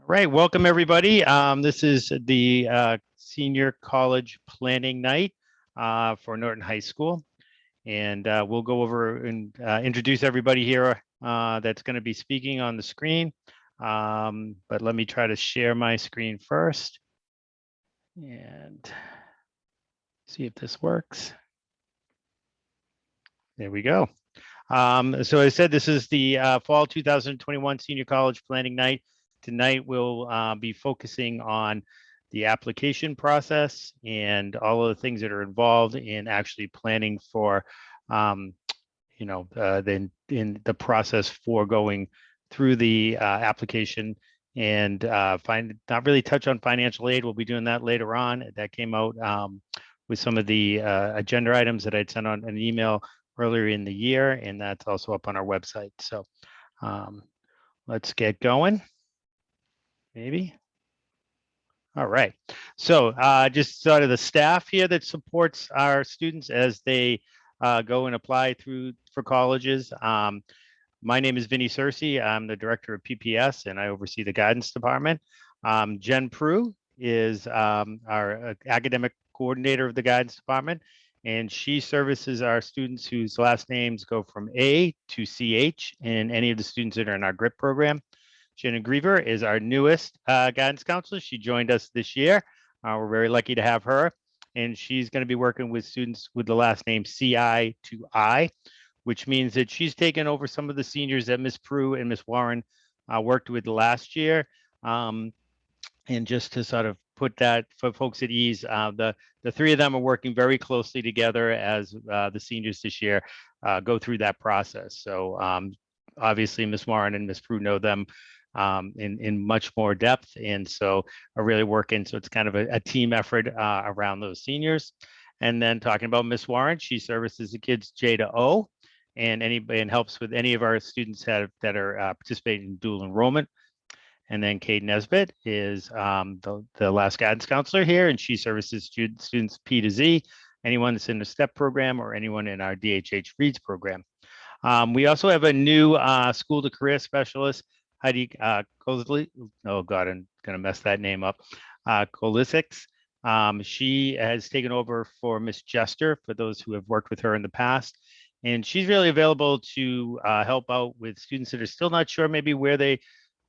All right, welcome everybody. This is the senior college planning night for Norton High School. And we'll go over and introduce everybody here that's going to be speaking on the screen. But let me try to share my screen first and see if this works. There we go. So I said this is the fall 2021 senior college planning night. Tonight we'll be focusing on the application process and all of the things that are involved in actually planning for, in the process for going through the application and not really touch on financial aid. We'll be doing that later on. That came out with some of the agenda items that I'd sent on an email earlier in the year, and that's also up on our website. So let's get going, maybe. All right. So just sort of the staff here that supports our students as they go and apply for colleges. My name is Vinny Searcy. I'm the director of PPS, and I oversee the guidance department. Jen Prue is our academic coordinator of the guidance department, and she services our students whose last names go from A to CH, and any of the students that are in our GRIP program. Shannon Griever is our newest guidance counselor. She joined us this year. We're very lucky to have her, and she's going to be working with students with the last name CI to I, which means that she's taken over some of the seniors that Miss Prue and Miss Warren worked with last year. And just to sort of put that for folks at ease, the three of them are working very closely together as the seniors this year go through that process. So obviously Miss Warren and Miss Prue know them in much more depth, and so are really working. So it's kind of a team effort around those seniors. And then talking about Miss Warren, she services the kids J to O, and helps with any of our students that are participating in dual enrollment. And then Kate Nesbitt is the last guidance counselor here, and she services students P to Z, anyone that's in the STEP program or anyone in our DHH Reads program. We also have a new school to career specialist, Heidi Kozli. Oh God, I'm gonna mess that name up. Kolisics. She has taken over for Miss Jester, for those who have worked with her in the past. And she's really available to help out with students that are still not sure maybe where they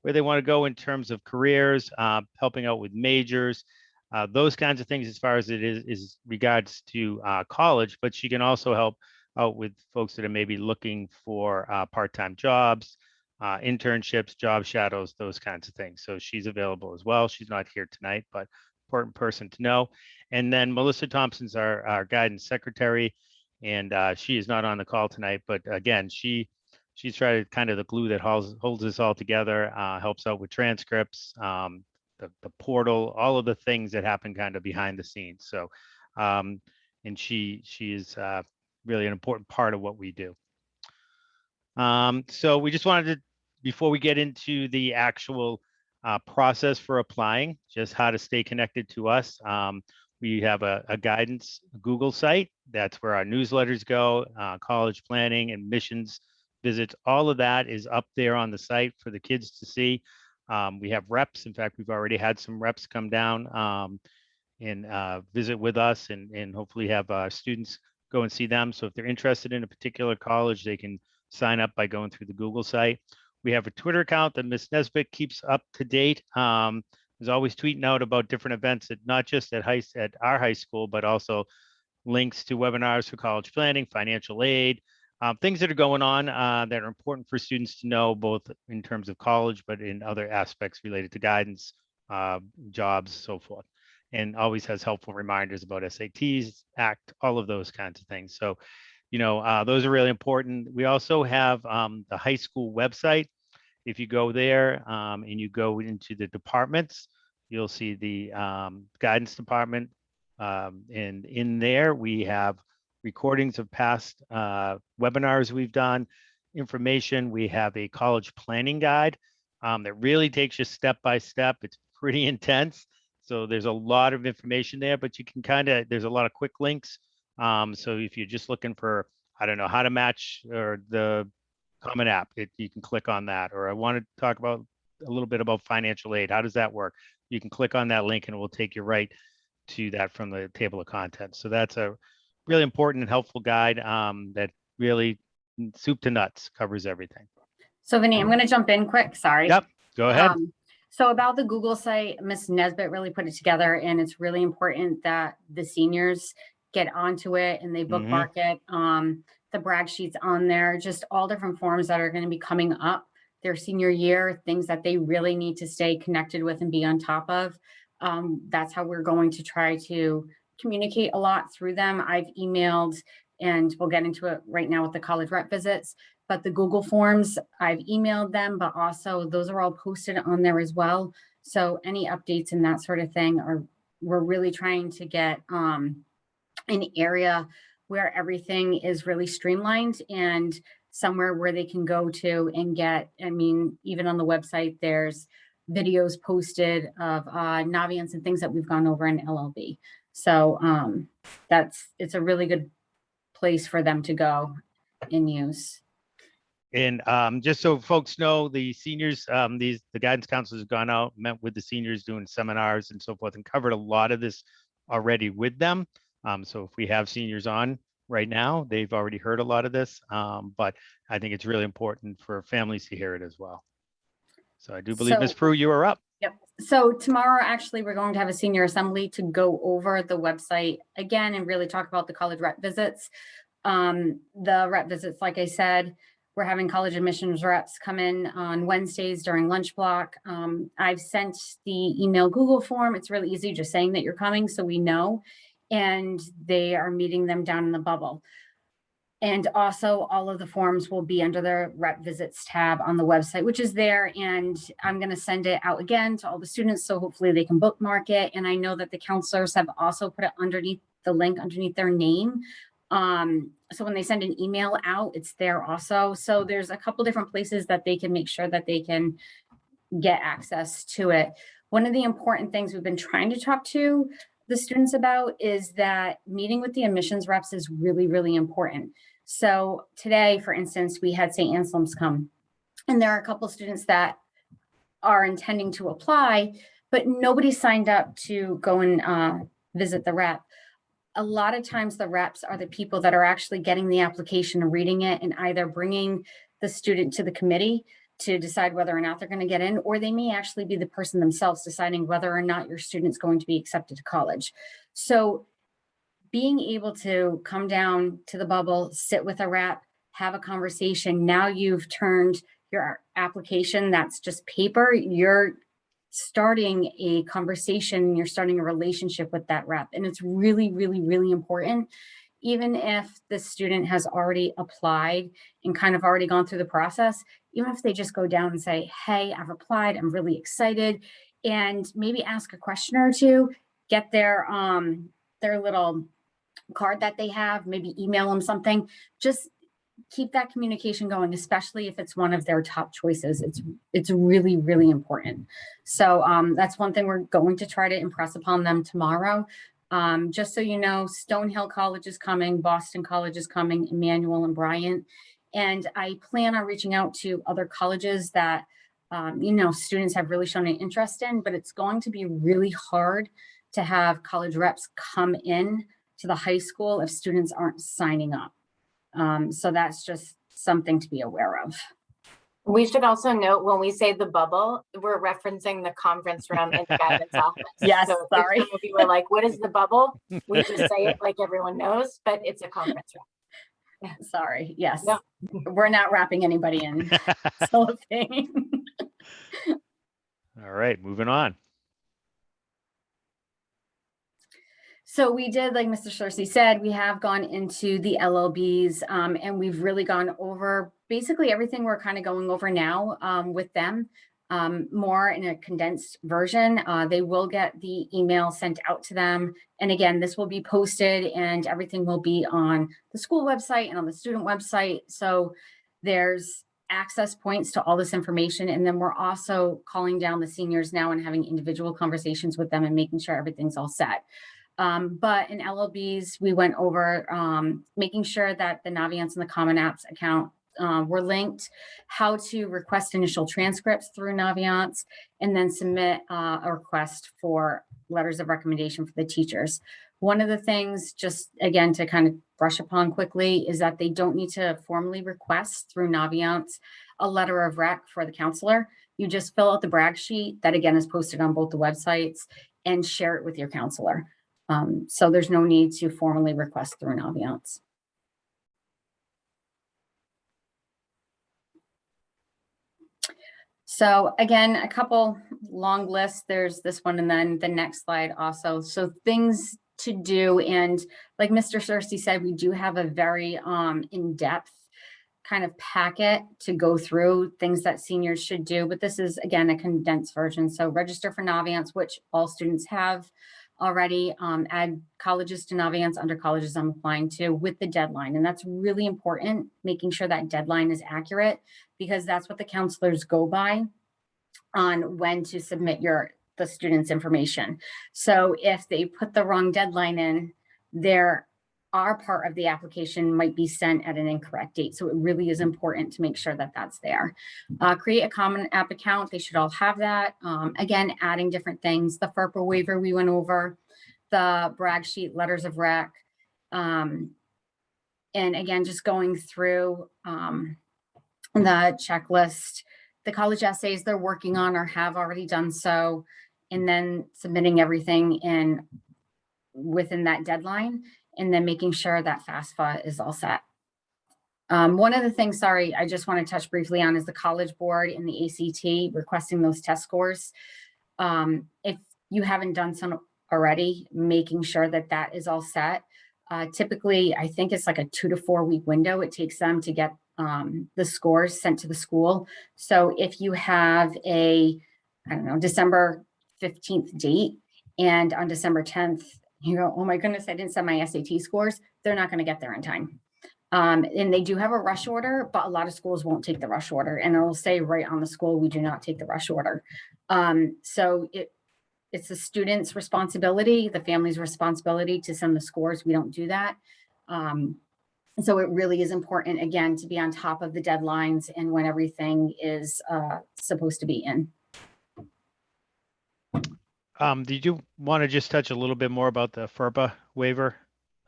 want to go in terms of careers, helping out with majors, those kinds of things as far as it is regards to college. But she can also help out with folks that are maybe looking for part-time jobs, internships, job shadows, those kinds of things. So she's available as well. She's not here tonight, but important person to know. And then Melissa Thompson's our guidance secretary, and she is not on the call tonight, but again, she's tried to kind of the glue that holds this all together, helps out with transcripts, the portal, all of the things that happen kind of behind the scenes. So, and she is really an important part of what we do. So we just wanted to, before we get into the actual process for applying, just how to stay connected to us. We have a guidance Google site. That's where our newsletters go, college planning, admissions visits. All of that is up there on the site for the kids to see. We have reps. In fact, we've already had some reps come down and visit with us, and hopefully have students go and see them. So if they're interested in a particular college, they can sign up by going through the Google site. We have a Twitter account that Ms. Nesbitt keeps up to date. Is always tweeting out about different events, not just at our high school, but also links to webinars for college planning, financial aid, things that are going on that are important for students to know, both in terms of college, but in other aspects related to guidance, jobs, so forth. And always has helpful reminders about SATs, ACT, all of those kinds of things. So, those are really important. We also have the high school website. If you go there and you go into the departments, you'll see the guidance department. And in there, we have recordings of past webinars we've done, information. We have a college planning guide that really takes you step by step. It's pretty intense. So there's a lot of information there, but you can there's a lot of quick links. So if you're just looking for, I don't know, how to match or the Common App, you can click on that. Or I want to talk about a little bit about financial aid. How does that work? You can click on that link and it will take you right to that from the table of contents. So that's a really important and helpful guide that really soup to nuts covers everything. So Vinny, I'm going to jump in quick. Sorry. Yep, go ahead. So about the Google site, Ms. Nesbitt really put it together, and it's really important that the seniors get onto it and they bookmark it. The brag sheets on there, just all different forms that are going to be coming up their senior year, things that they really need to stay connected with and be on top of. That's how we're going to try to communicate a lot through them. I've emailed, and we'll get into it right now with the college rep visits, but the Google Forms, I've emailed them, but also those are all posted on there as well. So any updates and that sort of thing we're really trying to get an area where everything is really streamlined and somewhere where they can go to and get, I mean, even on the website, there's videos posted of Naviance and things that we've gone over in LLB. So it's a really good place for them to go and use. And just so folks know, the seniors, the guidance counselors have gone out, met with the seniors, doing seminars and so forth, and covered a lot of this already with them. So if we have seniors on right now, they've already heard a lot of this, but I think it's really important for families to hear it as well. So I do believe, Ms. Prue, you are up. Yep. So tomorrow, actually, we're going to have a senior assembly to go over the website again and really talk about the college rep visits. The rep visits, like I said, we're having college admissions reps come in on Wednesdays during lunch block. I've sent the email Google form. It's really easy, just saying that you're coming so we know. And they are meeting them down in the bubble. And also all of the forms will be under the rep visits tab on the website, which is there. And I'm going to send it out again to all the students. So hopefully they can bookmark it. And I know that the counselors have also put it underneath the link underneath their name. So when they send an email out, it's there also. So there's a couple different places that they can make sure that they can get access to it. One of the important things we've been trying to talk to the students about is that meeting with the admissions reps is really, really important. So today, for instance, we had St. Anselm's come, and there are a couple students that are intending to apply, but nobody signed up to go and visit the rep. A lot of times the reps are the people that are actually getting the application and reading it and either bringing the student to the committee to decide whether or not they're going to get in, or they may actually be the person themselves deciding whether or not your student's going to be accepted to college. So being able to come down to the bubble, sit with a rep, have a conversation. Now you've turned your application that's just paper, you're starting a conversation, you're starting a relationship with that rep. And it's really, really, really important. Even if the student has already applied and kind of already gone through the process, even if they just go down and say, hey, I've applied, I'm really excited, and maybe ask a question or two, get their little card that they have, maybe email them something, just keep that communication going, especially if it's one of their top choices. It's really, really important. So that's one thing we're going to try to impress upon them tomorrow. Just so you know, Stonehill College is coming, Boston College is coming, Emmanuel and Bryant. And I plan on reaching out to other colleges that, students have really shown an interest in, but it's going to be really hard to have college reps come in to the high school if students aren't signing up. So that's just something to be aware of. We should also note when we say the bubble, we're referencing the conference room in the guidance office. Yes, so sorry. If some of you were like, what is the bubble? We just say it like everyone knows, but it's a conference room. Sorry. Yes. No. We're not wrapping anybody in. Cellophane. All right, moving on. So we did, like Mr. Searcy said, we have gone into the LLBs and we've really gone over basically everything we're kind of going over now with them, more in a condensed version. They will get the email sent out to them. And again, this will be posted and everything will be on the school website and on the student website. So there's access points to all this information. And then we're also calling down the seniors now and having individual conversations with them and making sure everything's all set. But in LLBs, we went over making sure that the Naviance and the Common Apps account were linked, how to request initial transcripts through Naviance, and then submit a request for letters of recommendation for the teachers. One of the things, just again, to kind of brush upon quickly, is that they don't need to formally request through Naviance a letter of rec for the counselor. You just fill out the brag sheet that again is posted on both the websites and share it with your counselor. So there's no need to formally request through Naviance. So again, a couple long lists. There's this one and then the next slide also. So things to do, and like Mr. Cersey said, we do have a very in-depth kind of packet to go through things that seniors should do, but this is again a condensed version. So register for Naviance, which all students have already. Add colleges to Naviance under colleges I'm applying to with the deadline, and that's really important, making sure that deadline is accurate, because that's what the counselors go by on when to submit the student's information. So if they put the wrong deadline in, our part of the application might be sent at an incorrect date. So it really is important to make sure that that's there. Create a Common App account. They should all have that. Again, adding different things. The FERPA waiver we went over, the brag sheet, letters of rec. And again, just going through the checklist, the college essays they're working on or have already done so, and then submitting everything within that deadline, and then making sure that FAFSA is all set. One of the things, sorry, I just want to touch briefly on is the College Board and the ACT requesting those test scores. If you haven't done some already, making sure that that is all set. Typically, I think it's like a 2 to 4 week window it takes them to get the scores sent to the school. So if you have I don't know, December 15th date, and on December 10th, you go, oh my goodness, I didn't send my SAT scores, they're not going to get there in time. And they do have a rush order, but a lot of schools won't take the rush order, and it'll say right on the school, we do not take the rush order. So it's the student's responsibility, the family's responsibility to send the scores. We don't do that. So it really is important, again, to be on top of the deadlines and when everything is supposed to be in. Did you want to just touch a little bit more about the FERPA waiver,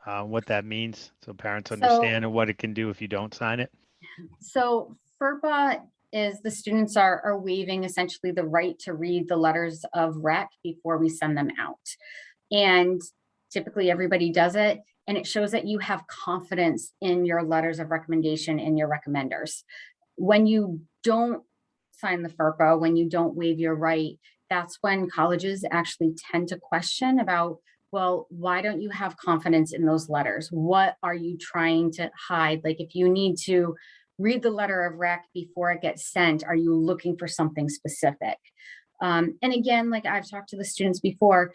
what that means, so parents understand and what it can do if you don't sign it? So FERPA is the students are waiving essentially the right to read the letters of rec before we send them out. And typically everybody does it, and it shows that you have confidence in your letters of recommendation and your recommenders. When you don't sign the FERPA, when you don't waive your right, that's when colleges actually tend to question about, well, why don't you have confidence in those letters? What are you trying to hide? Like if you need to read the letter of rec before it gets sent, are you looking for something specific? And again, like I've talked to the students before,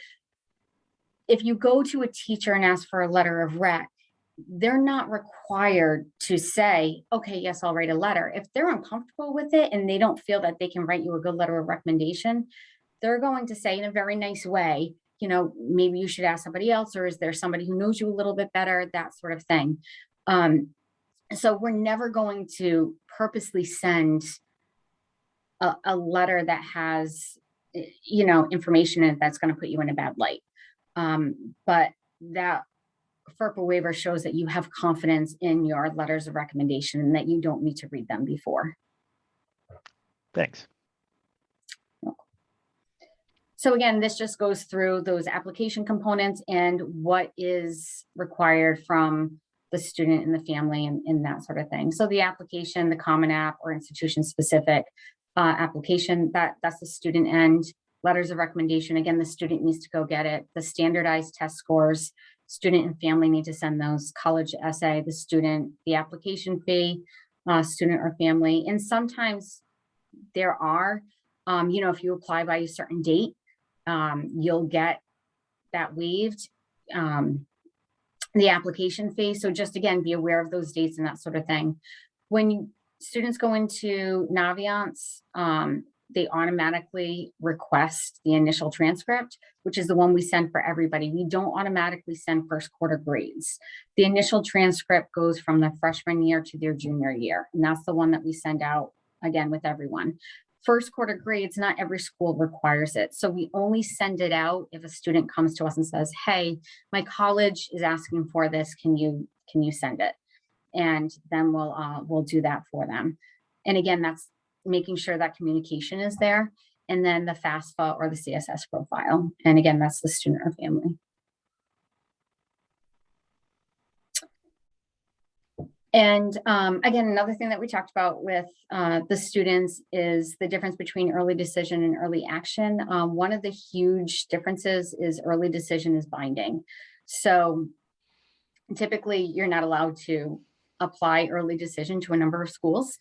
if you go to a teacher and ask for a letter of rec, they're not required to say, okay, yes, I'll write a letter. If they're uncomfortable with it and they don't feel that they can write you a good letter of recommendation, they're going to say in a very nice way, you know, maybe you should ask somebody else, or is there somebody who knows you a little bit better, that sort of thing. So we're never going to purposely send a letter that has, you know, information in it that's going to put you in a bad light. But that FERPA waiver shows that you have confidence in your letters of recommendation and that you don't need to read them before. Thanks. So again, this just goes through those application components and what is required from the student and the family and that sort of thing. So the application, the Common App or institution specific application, that's the student end. Letters of recommendation, again, the student needs to go get it. The standardized test scores, student and family need to send those. College essay, the student, the application fee, student or family. And sometimes there are, you know, if you apply by a certain date, you'll get that waived, the application fee. So just again, be aware of those dates and that sort of thing. When students go into Naviance, they automatically request the initial transcript, which is the one we send for everybody. We don't automatically send first quarter grades. The initial transcript goes from the freshman year to their junior year. And that's the one that we send out again with everyone. First quarter grades, not every school requires it. So we only send it out if a student comes to us and says, hey, my college is asking for this. Can you send it? And then we'll do that for them. And again, that's making sure that communication is there. And then the FAFSA or the CSS profile. And again, that's the student or family. And again, another thing that we talked about with the students is the difference between early decision and early action. One of the huge differences is early decision is binding. So typically you're not allowed to apply early decision to a number of schools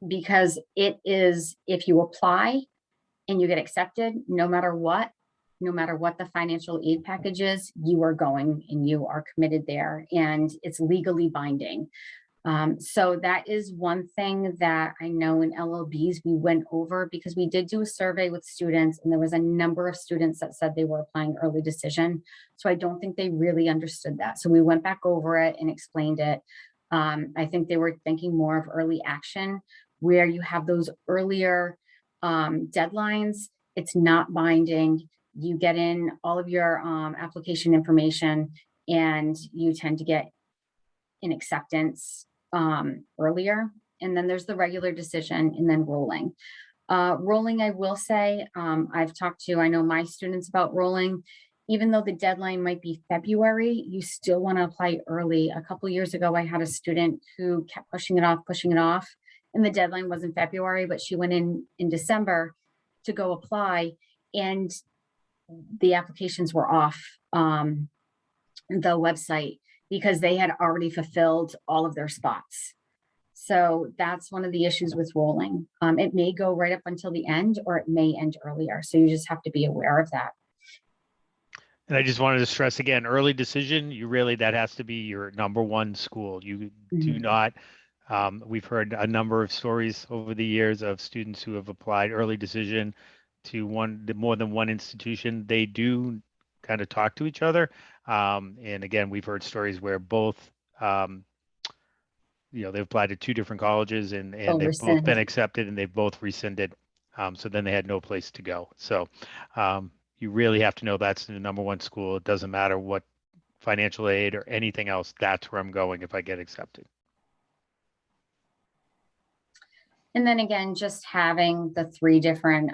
because it is, if you apply and you get accepted, no matter what the financial aid package is, you are going and you are committed there, and it's legally binding. So that is one thing that I know in LLBs we went over, because we did do a survey with students and there was a number of students that said they were applying early decision. So I don't think they really understood that. So we went back over it and explained it. I think they were thinking more of early action, where you have those earlier deadlines. It's not binding. You get in all of your application information and you tend to get an acceptance earlier. And then there's the regular decision and then rolling. Rolling, I will say, I've talked to, I know my students about rolling. Even though the deadline might be February, you still want to apply early. A couple years ago, I had a student who kept pushing it off, and the deadline was in February, but she went in December to go apply, and the applications were off the website because they had already fulfilled all of their spots. So that's one of the issues with rolling. It may go right up until the end, or it may end earlier. So you just have to be aware of that. And I just wanted to stress again, early decision, that has to be your number one school. You do not, we've heard a number of stories over the years of students who have applied early decision to more than one institution. They do kind of talk to each other. And again, we've heard stories where both, they've applied to two different colleges and they've both been accepted and they've both rescinded. So then they had no place to go. So you really have to know that's the number one school. It doesn't matter what financial aid or anything else. That's where I'm going if I get accepted. And then again, just having the 3 different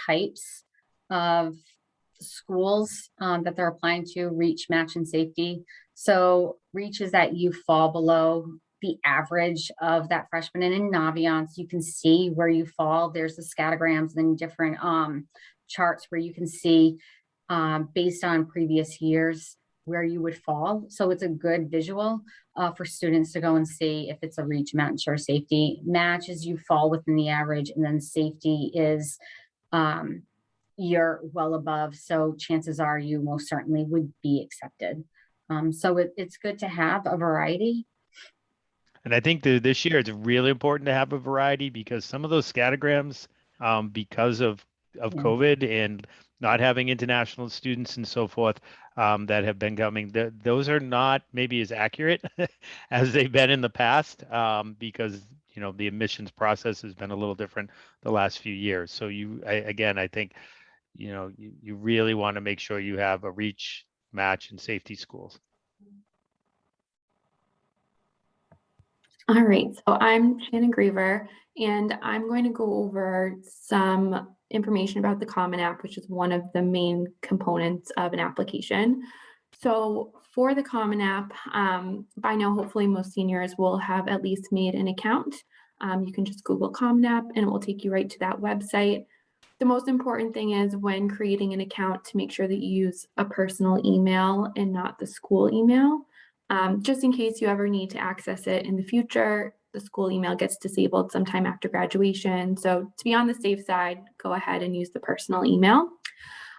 types of schools that they're applying to: reach, match, and safety. So reach is that you fall below the average of that freshman. And in Naviance, you can see where you fall. There's the scattergrams and different charts where you can see based on previous years where you would fall. So it's a good visual for students to go and see if it's a reach, match, or safety. Match is you fall within the average, and then safety is you're well above. So chances are you most certainly would be accepted. So it's good to have a variety. And I think this year it's really important to have a variety, because some of those scattergrams, because of COVID and not having international students and so forth that have been coming, those are not maybe as accurate as they've been in the past, because the admissions process has been a little different the last few years. So I think you really want to make sure you have a reach, match, and safety schools. All right, so I'm Shannon Griever, and I'm going to go over some information about the Common App, which is one of the main components of an application. So for the Common App, by now, hopefully most seniors will have at least made an account. You can just Google Common App and it will take you right to that website. The most important thing is, when creating an account, to make sure that you use a personal email and not the school email. Just in case you ever need to access it in the future, the school email gets disabled sometime after graduation. So to be on the safe side, go ahead and use the personal email.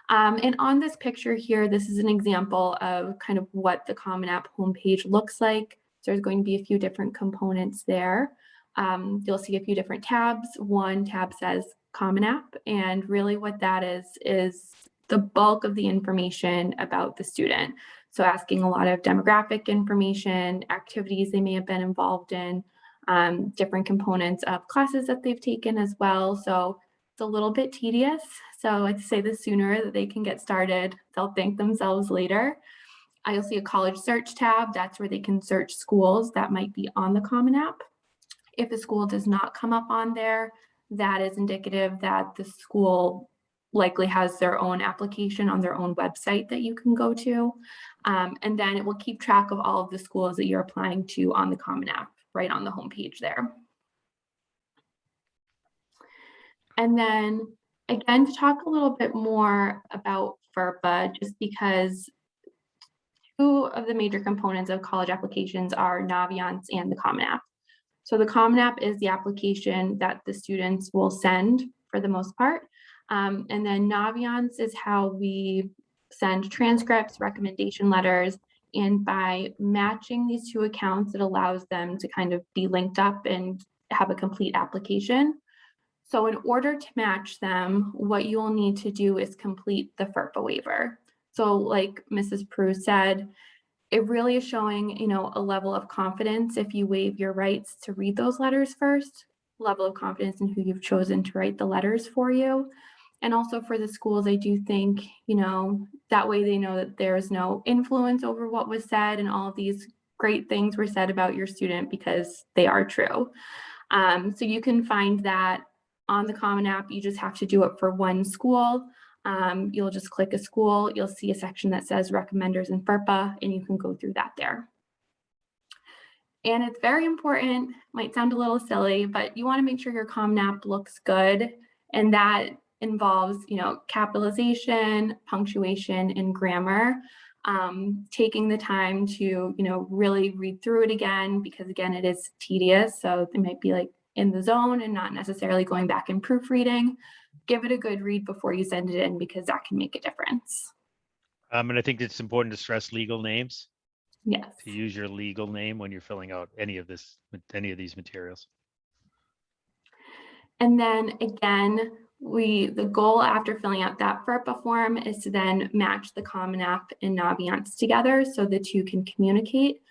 And on this picture here, this is an example of kind of what the Common App homepage looks like. So there's going to be a few different components there. You'll see a few different tabs. One tab says Common App. And really what that is the bulk of the information about the student. So asking a lot of demographic information, activities they may have been involved in, different components of classes that they've taken as well. So it's a little bit tedious. So I'd say the sooner that they can get started, they'll thank themselves later. You'll see a college search tab. That's where they can search schools that might be on the Common App. If a school does not come up on there, that is indicative that the school likely has their own application on their own website that you can go to. And then it will keep track of all of the schools that you're applying to on the Common App right on the homepage there. And then again, to talk a little bit more about FERPA, just because two of the major components of college applications are Naviance and the Common App. So the Common App is the application that the students will send for the most part. And then Naviance is how we send transcripts, recommendation letters, and by matching these two accounts, it allows them to kind of be linked up and have a complete application. So in order to match them, what you will need to do is complete the FERPA waiver. So like Mrs. Prue said, it really is showing, a level of confidence if you waive your rights to read those letters first, level of confidence in who you've chosen to write the letters for you. And also for the schools, I do think, that way they know that there's no influence over what was said and all of these great things were said about your student because they are true. So you can find that on the Common App. You just have to do it for one school. You'll just click a school. You'll see a section that says recommenders in FERPA, and you can go through that there. And it's very important, might sound a little silly, but you want to make sure your Common App looks good. And that involves, capitalization, punctuation, and grammar. Taking the time to, really read through it again, because again, it is tedious. So they might be like in the zone and not necessarily going back and proofreading. Give it a good read before you send it in, because that can make a difference. And I think it's important to stress legal names. Yes. To use your legal name when you're filling out any of these materials. And then again, the goal after filling out that FERPA form is to then match the Common App and Naviance together so the two can communicate.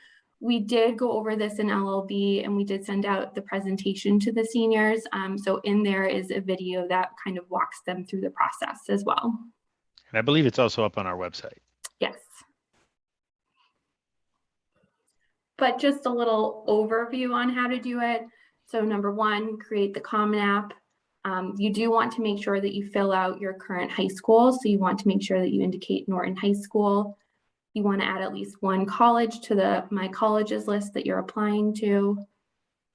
We did go over this in LLB, and we did send out the presentation to the seniors. So in there is a video that kind of walks them through the process as well. And I believe it's also up on our website. Yes. But just a little overview on how to do it. So number one, create the Common App. You do want to make sure that you fill out your current high school. So you want to make sure that you indicate Norton High School. You want to add at least one college to the My Colleges list that you're applying to.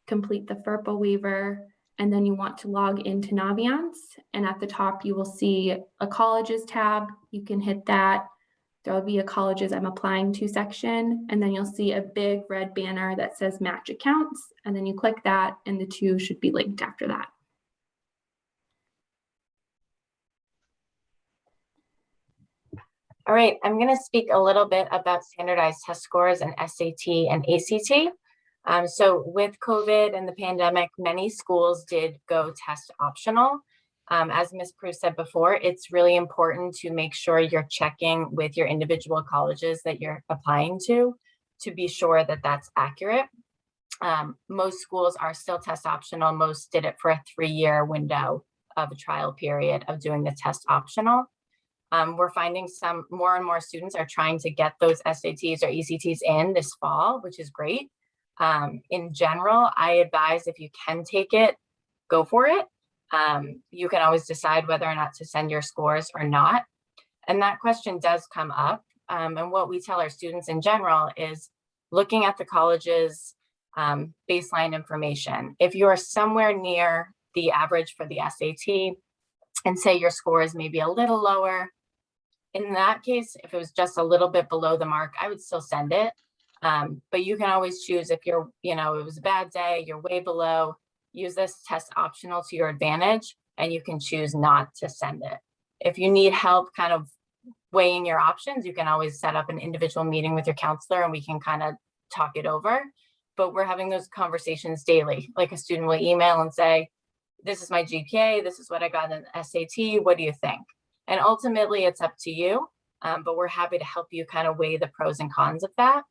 Complete the FERPA waiver. And then you want to log into Naviance. And at the top, you will see a colleges tab. You can hit that. There will be a colleges I'm applying to section. And then you'll see a big red banner that says match accounts. And then you click that and the two should be linked after that. All right, I'm going to speak a little bit about standardized test scores and SAT and ACT. So with COVID and the pandemic, many schools did go test optional. As Ms. Prue said before, it's really important to make sure you're checking with your individual colleges that you're applying to be sure that that's accurate. Most schools are still test optional. Most did it for a 3-year window of a trial period of doing the test optional. We're finding more and more students are trying to get those SATs or ECTs in this fall, which is great. In general, I advise if you can take it, go for it. You can always decide whether or not to send your scores or not. And that question does come up. And what we tell our students in general is looking at the college's baseline information. If you're somewhere near the average for the SAT and say your score is maybe a little lower, in that case, if it was just a little bit below the mark, I would still send it. But you can always choose if you're, it was a bad day, you're way below, use this test optional to your advantage, and you can choose not to send it. If you need help kind of weighing your options, you can always set up an individual meeting with your counselor and we can kind of talk it over. But we're having those conversations daily. Like a student will email and say, this is my GPA, this is what I got in SAT, what do you think? And ultimately it's up to you, but we're happy to help you kind of weigh the pros and cons of that.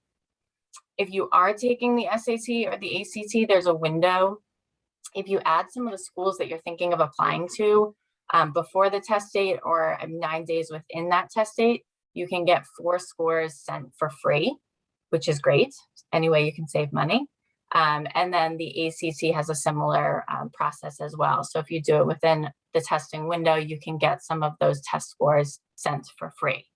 If you are taking the SAT or the ACT, there's a window. If you add some of the schools that you're thinking of applying to before the test date or 9 days within that test date, you can get 4 scores sent for free, which is great. Anyway, you can save money. And then the ACT has a similar process as well. So if you do it within the testing window, you can get some of those test scores sent for free.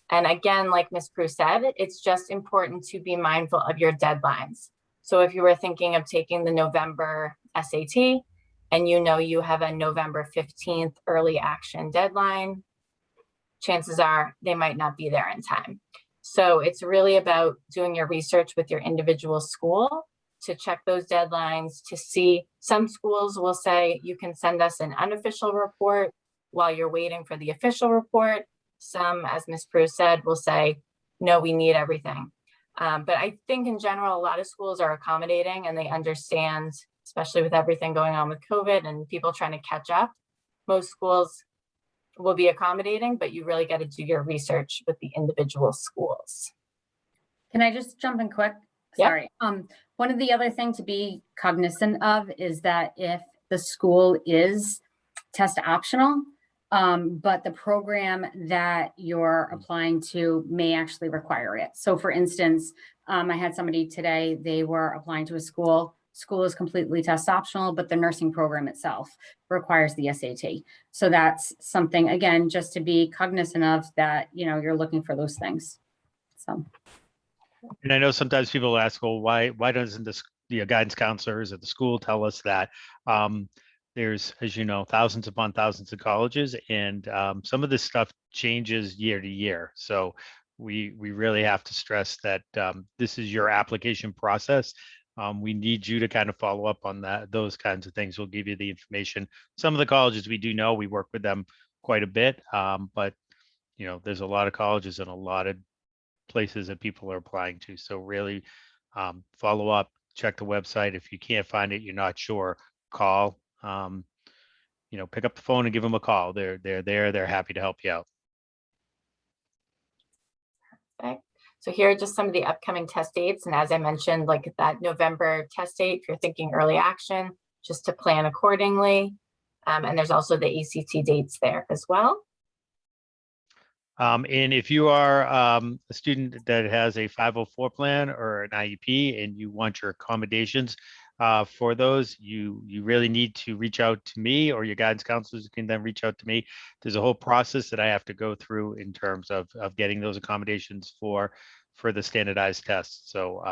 And again, like Ms. Prue said, it's just important to be mindful of your deadlines. So if you were thinking of taking the November SAT and you know you have a November 15th early action deadline, chances are they might not be there in time. So it's really about doing your research with your individual school to check those deadlines, to see. Some schools will say you can send us an unofficial report while you're waiting for the official report. Some, as Ms. Prue said, will say, no, we need everything. But I think in general, a lot of schools are accommodating and they understand, especially with everything going on with COVID and people trying to catch up. Most schools will be accommodating, but you really got to do your research with the individual schools. Can I just jump in quick? Yep. Sorry. One of the other things to be cognizant of is that if the school is test optional, but the program that you're applying to may actually require it. So for instance, I had somebody today, they were applying to a school is completely test optional, but the nursing program itself requires the SAT. So that's something, again, just to be cognizant of that, you know, you're looking for those things. So. And I know sometimes people ask, well, why doesn't the guidance counselors at the school tell us that? There's, as you know, thousands upon thousands of colleges, and some of this stuff changes year to year. So we really have to stress that this is your application process. We need you to kind of follow up on those kinds of things. We'll give you the information. Some of the colleges we do know, we work with them quite a bit, but you know, there's a lot of colleges and a lot of places that people are applying to. So really follow up, check the website. If you can't find it, you're not sure, call. You know, pick up the phone and give them a call. They're there. They're happy to help you out. Okay. So here are just some of the upcoming test dates. And as I mentioned, like that November test date, if you're thinking early action, just to plan accordingly. And there's also the ACT dates there as well. And if you are a student that has a 504 plan or an IEP and you want your accommodations for those, you really need to reach out to me, or your guidance counselors can then reach out to me. There's a whole process that I have to go through in terms of getting those accommodations for the standardized tests. So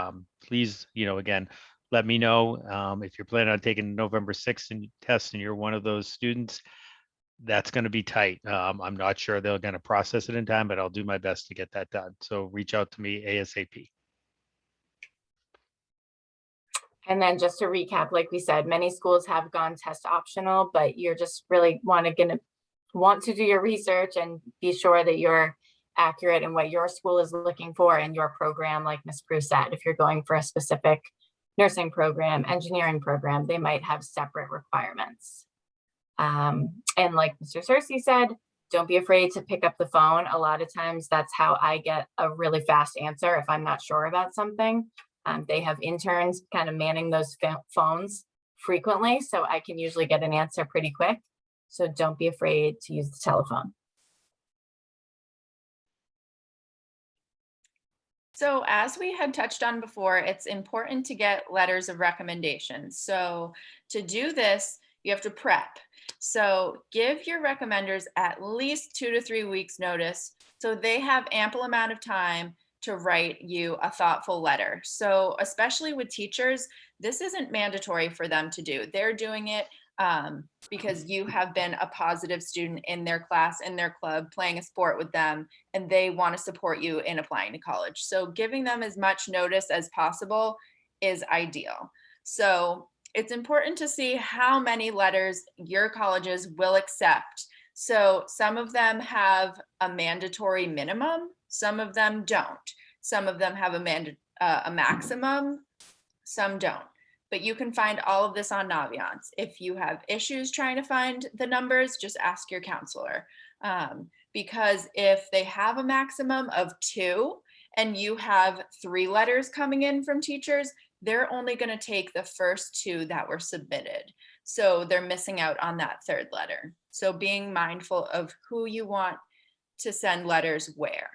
please, you know, again, let me know if you're planning on taking November 6th test and you're one of those students. That's going to be tight. I'm not sure they're going to process it in time, but I'll do my best to get that done. So reach out to me ASAP. And then just to recap, like we said, many schools have gone test optional, but you're just really want to do your research and be sure that you're accurate in what your school is looking for in your program. Like Ms. Prue said, if you're going for a specific nursing program, engineering program, they might have separate requirements. And like Mr. Searcy said, don't be afraid to pick up the phone. A lot of times that's how I get a really fast answer if I'm not sure about something. They have interns kind of manning those phones frequently, so I can usually get an answer pretty quick. So don't be afraid to use the telephone. So as we had touched on before, it's important to get letters of recommendation. So to do this, you have to prep. So give your recommenders at least 2 to 3 weeks notice so they have ample amount of time to write you a thoughtful letter. So especially with teachers, this isn't mandatory for them to do. They're doing it because you have been a positive student in their class, in their club, playing a sport with them, and they want to support you in applying to college. So giving them as much notice as possible is ideal. So it's important to see how many letters your colleges will accept. So some of them have a mandatory minimum, some of them don't. Some of them have a maximum, some don't. but you can find all of this on Naviance. If you have issues trying to find the numbers, just ask your counselor. Because if they have a maximum of 2 and you have 3 letters coming in from teachers, they're only going to take the first 2 that were submitted. So they're missing out on that 3rd letter. So being mindful of who you want to send letters where.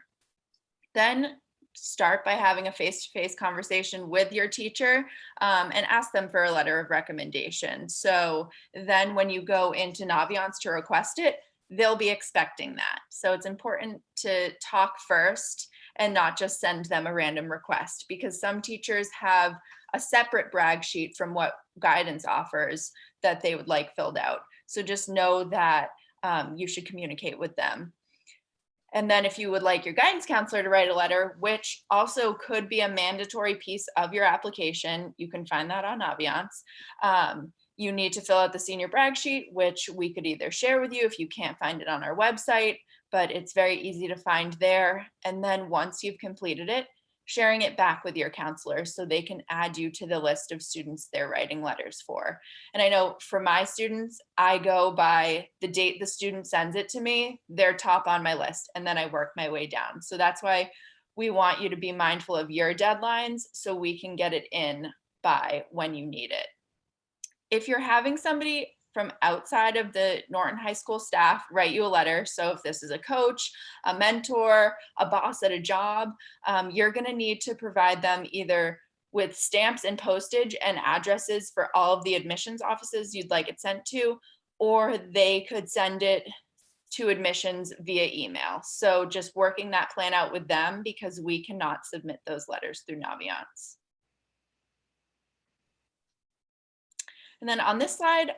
Then start by having a face-to-face conversation with your teacher and ask them for a letter of recommendation. So then when you go into Naviance to request it, they'll be expecting that. So it's important to talk first and not just send them a random request, because some teachers have a separate brag sheet from what guidance offers that they would like filled out. So just know that you should communicate with them. And then if you would like your guidance counselor to write a letter, which also could be a mandatory piece of your application, you can find that on Naviance. You need to fill out the senior brag sheet, which we could either share with you if you can't find it on our website, but it's very easy to find there. And then once you've completed it, sharing it back with your counselor so they can add you to the list of students they're writing letters for. And I know for my students, I go by the date the student sends it to me, they're top on my list, and then I work my way down. So that's why we want you to be mindful of your deadlines so we can get it in by when you need it. If you're having somebody from outside of the Norton High School staff write you a letter, so if this is a coach, a mentor, a boss at a job, you're going to need to provide them either with stamps and postage and addresses for all of the admissions offices you'd like it sent to, or they could send it to admissions via email. So just working that plan out with them, because we cannot submit those letters through Naviance. And then on this slide,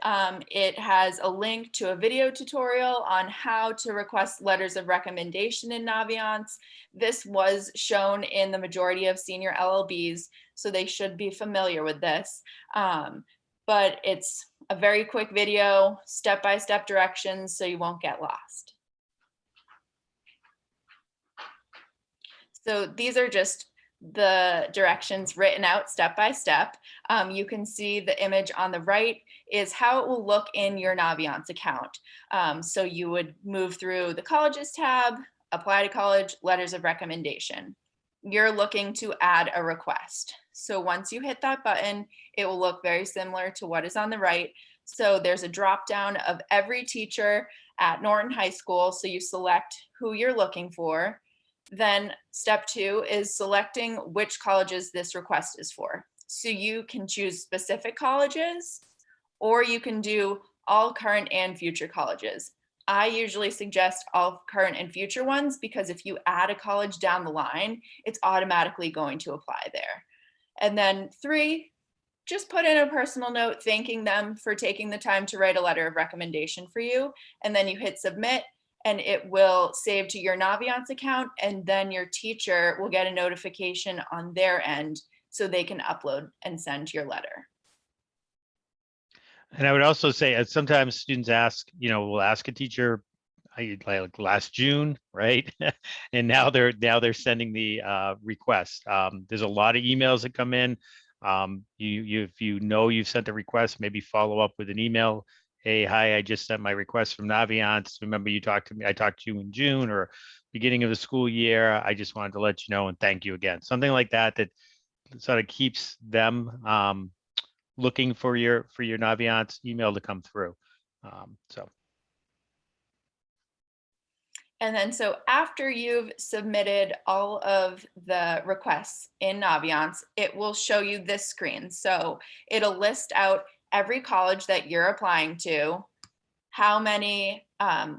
it has a link to a video tutorial on how to request letters of recommendation in Naviance. This was shown in the majority of senior LLBs, so they should be familiar with this. But it's a very quick video, step-by-step directions, so you won't get lost. So these are just the directions written out step by step. You can see the image on the right is how it will look in your Naviance account. So you would move through the colleges tab, apply to college, letters of recommendation. You're looking to add a request. So once you hit that button, it will look very similar to what is on the right. So there's a drop down of every teacher at Norton High School. So you select who you're looking for. Then step 2 is selecting which colleges this request is for. So you can choose specific colleges, or you can do all current and future colleges. I usually suggest all current and future ones, because if you add a college down the line, it's automatically going to apply there. And then 3, just put in a personal note thanking them for taking the time to write a letter of recommendation for you. And then you hit submit, and it will save to your Naviance account, and then your teacher will get a notification on their end so they can upload and send your letter. And I would also say sometimes students ask, we'll ask a teacher like last June, right? And now they're sending the request. There's a lot of emails that come in. If you've sent a request, maybe follow up with an email. Hey, hi, I just sent my request from Naviance. Remember you talked to me, I talked to you in June or beginning of the school year. I just wanted to let you know and thank you again. Something like that sort of keeps them looking for your Naviance email to come through. And then so after you've submitted all of the requests in Naviance, it will show you this screen. So it'll list out every college that you're applying to, how many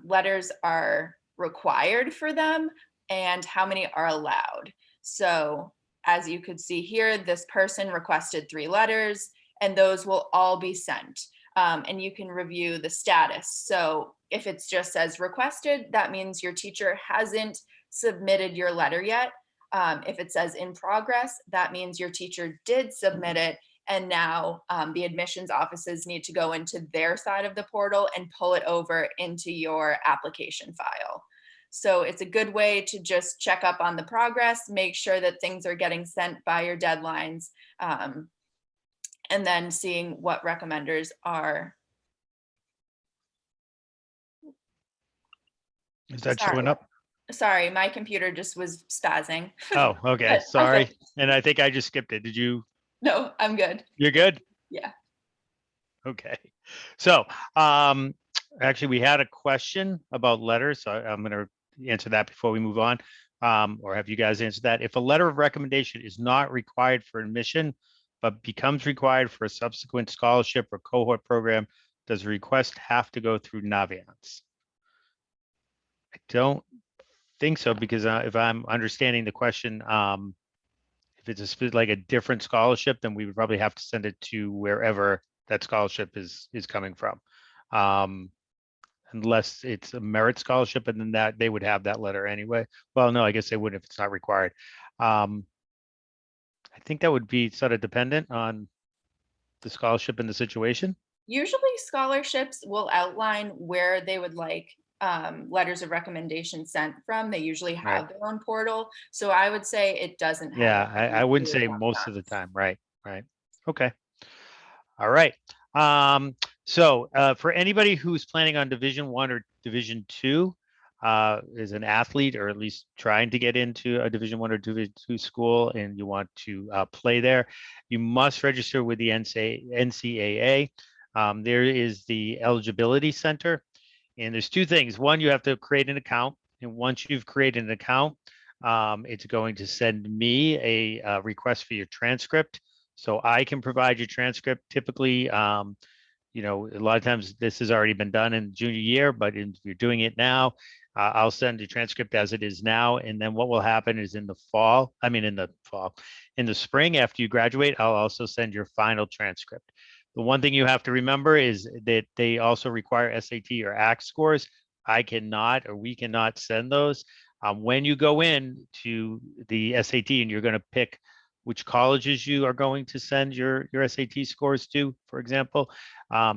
letters are required for them, and how many are allowed. So as you could see here, this person requested 3 letters, and those will all be sent. And you can review the status. So if it just says requested, that means your teacher hasn't submitted your letter yet. If it says in progress, that means your teacher did submit it. And now the admissions offices need to go into their side of the portal and pull it over into your application file. So it's a good way to just check up on the progress, make sure that things are getting sent by your deadlines. and then seeing what recommenders are. Is that Sorry. showing up? Sorry, my computer just was spazzing. Oh, okay. But Sorry. okay. And I think I just skipped it. Did you? No, I'm good. You're good? Yeah. Okay. So, actually, we had a question about letters. So I'm going to answer that before we move on. Or have you guys answered that? If a letter of recommendation is not required for admission, but becomes required for a subsequent scholarship or cohort program, does the request have to go through Naviance? I don't think so, because if I'm understanding the question, if it's like a different scholarship, then we would probably have to send it to wherever that scholarship is coming from. Unless it's a merit scholarship, and then that they would have that letter anyway. Well, no, I guess they would if it's not required. I think that would be sort of dependent on the scholarship and the situation. Usually scholarships will outline where they would like letters of recommendation sent from. They usually have Right. their own portal. So I would say it doesn't have Yeah, anything I to wouldn't do say with most of the Naviance. time. Right. Okay. All right. So for anybody who's planning on Division I or Division II, is an athlete, or at least trying to get into a Division I or Division II school, and you want to play there, you must register with the NCAA. There is the eligibility center, and there's two things. One, you have to create an account, and once you've created an account, it's going to send me a request for your transcript, so I can provide your transcript. Typically, a lot of times this has already been done in junior year, but if you're doing it now, I'll send the transcript as it is now. And then what will happen is in the spring, after you graduate, I'll also send your final transcript. The one thing you have to remember is that they also require SAT or ACT scores. I cannot, or we cannot send those. When you go in to the SAT and you're going to pick which colleges you are going to send your SAT scores to, for example,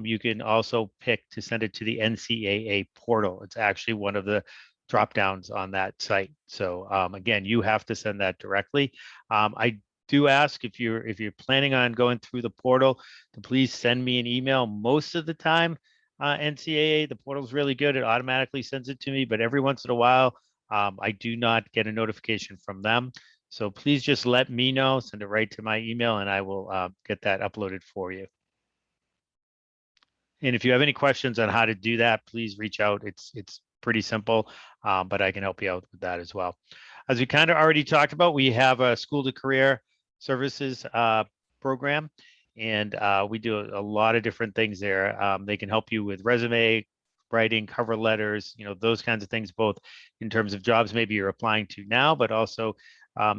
you can also pick to send it to the NCAA portal. It's actually one of the drop downs on that site. So again, you have to send that directly. I do ask, if you're planning on going through the portal, to please send me an email. Most of the time, NCAA, the portal is really good. It automatically sends it to me, but every once in a while, I do not get a notification from them. So please just let me know, send it right to my email, and I will get that uploaded for you. And if you have any questions on how to do that, please reach out. It's pretty simple, but I can help you out with that as well. As we kind of already talked about, we have a school to career services program, and we do a lot of different things there. They can help you with resume writing, cover letters, those kinds of things, both in terms of jobs maybe you're applying to now, but also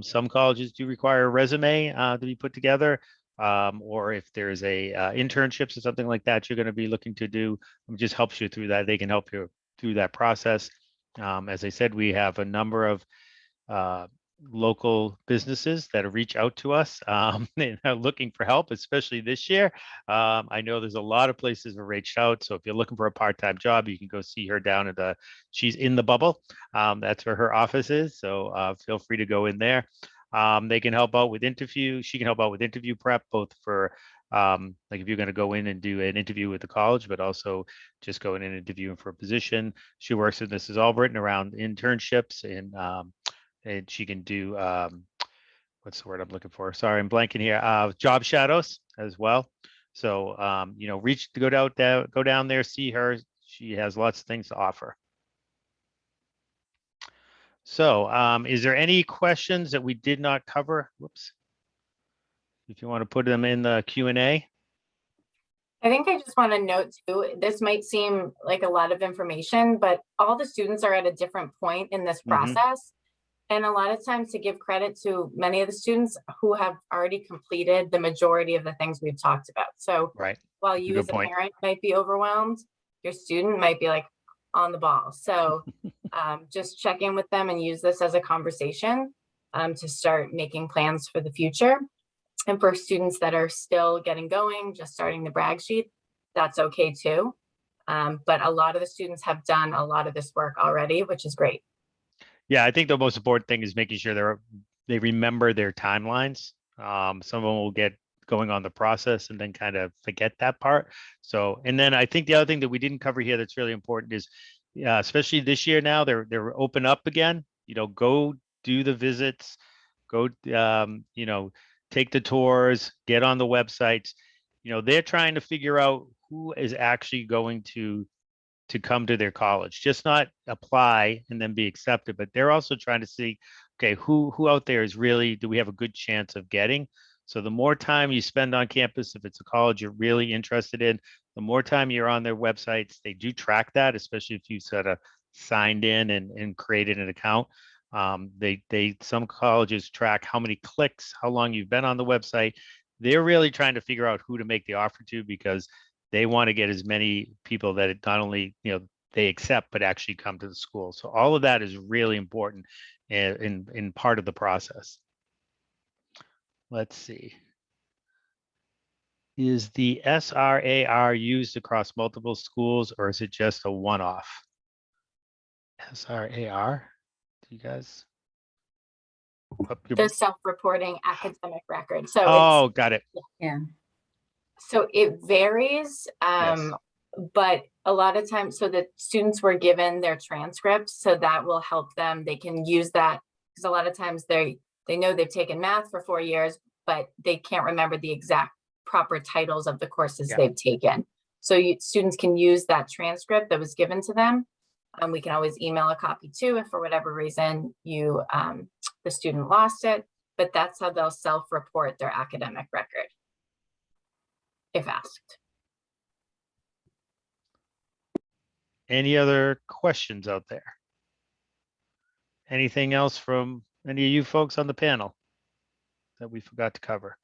some colleges do require a resume to be put together. Or if there's a internships or something like that you're going to be looking to do, it just helps you through that. They can help you through that process. As I said, we have a number of local businesses that reach out to us and are looking for help, especially this year. I know there's a lot of places that reached out. So if you're looking for a part-time job, you can go see her down at she's in the Bubble. That's where her office is. So feel free to go in there. They can help out with interview. She can help out with interview prep, both for like if you're going to go in and do an interview with the college, but also just go in and interview for a position. She works with, this is all written around internships, and she can do what's the word I'm looking for? Sorry, I'm blanking here. Job shadows as well. So go down there, see her. She has lots of things to offer. So is there any questions that we did not cover? Whoops. If you want to put them in the Q&A. I think I just want to note too, this might seem like a lot of information, but all the students are at a different point in this process. And a lot of times, to give credit to many of the students who have already completed the majority of the things we've talked about. So right. While you as a parent might be overwhelmed, your student might be like on the ball. So just check in with them and use this as a conversation to start making plans for the future. And for students that are still getting going, just starting the brag sheet, that's okay too. But a lot of the students have done a lot of this work already, which is great. Yeah, I think the most important thing is making sure they remember their timelines. Some of them will get going on the process and then kind of forget that part. So, and then I think the other thing that we didn't cover here that's really important is, especially this year now, they're open up again. Go do the visits, go, take the tours, get on the websites. They're trying to figure out who is actually going to come to their college, just not apply and then be accepted, but they're also trying to see, okay, who out there is really, do we have a good chance of getting? So the more time you spend on campus, if it's a college you're really interested in, the more time you're on their websites. They do track that, especially if you sort of signed in and created an account. Some colleges track how many clicks, how long you've been on the website. They're really trying to figure out who to make the offer to, because they want to get as many people that it not only they accept but actually come to the school. So all of that is really important in part of the process. Let's see. Is the SRAR used across multiple schools, or is it just a one-off? SRAR? Do you guys? The self-reporting academic record. So oh, got it. Yeah. So it varies, Yes. but a lot of times, so the students were given their transcripts, so that will help them. They can use that because a lot of times they know they've taken math for 4 years, but they can't remember the exact proper titles of the courses Yeah. they've taken. So students can use that transcript that was given to them. We can always email a copy too, if for whatever reason the student lost it, but that's how they'll self-report their academic record, if asked. Any other questions out there? Anything else from any of you folks on the panel that we forgot to cover?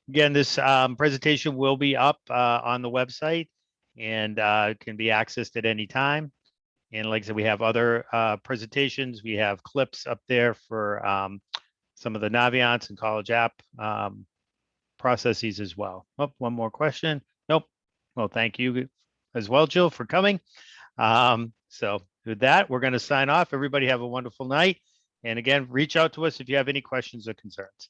Again, this presentation will be up on the website and can be accessed at any time. And like I said, we have other presentations. We have clips up there for some of the Naviance and college app processes as well. Oh, one more question. Nope. Well, thank you as well, Jill, for coming. So with that, we're going to sign off. Everybody have a wonderful night. And again, reach out to us if you have any questions or concerns.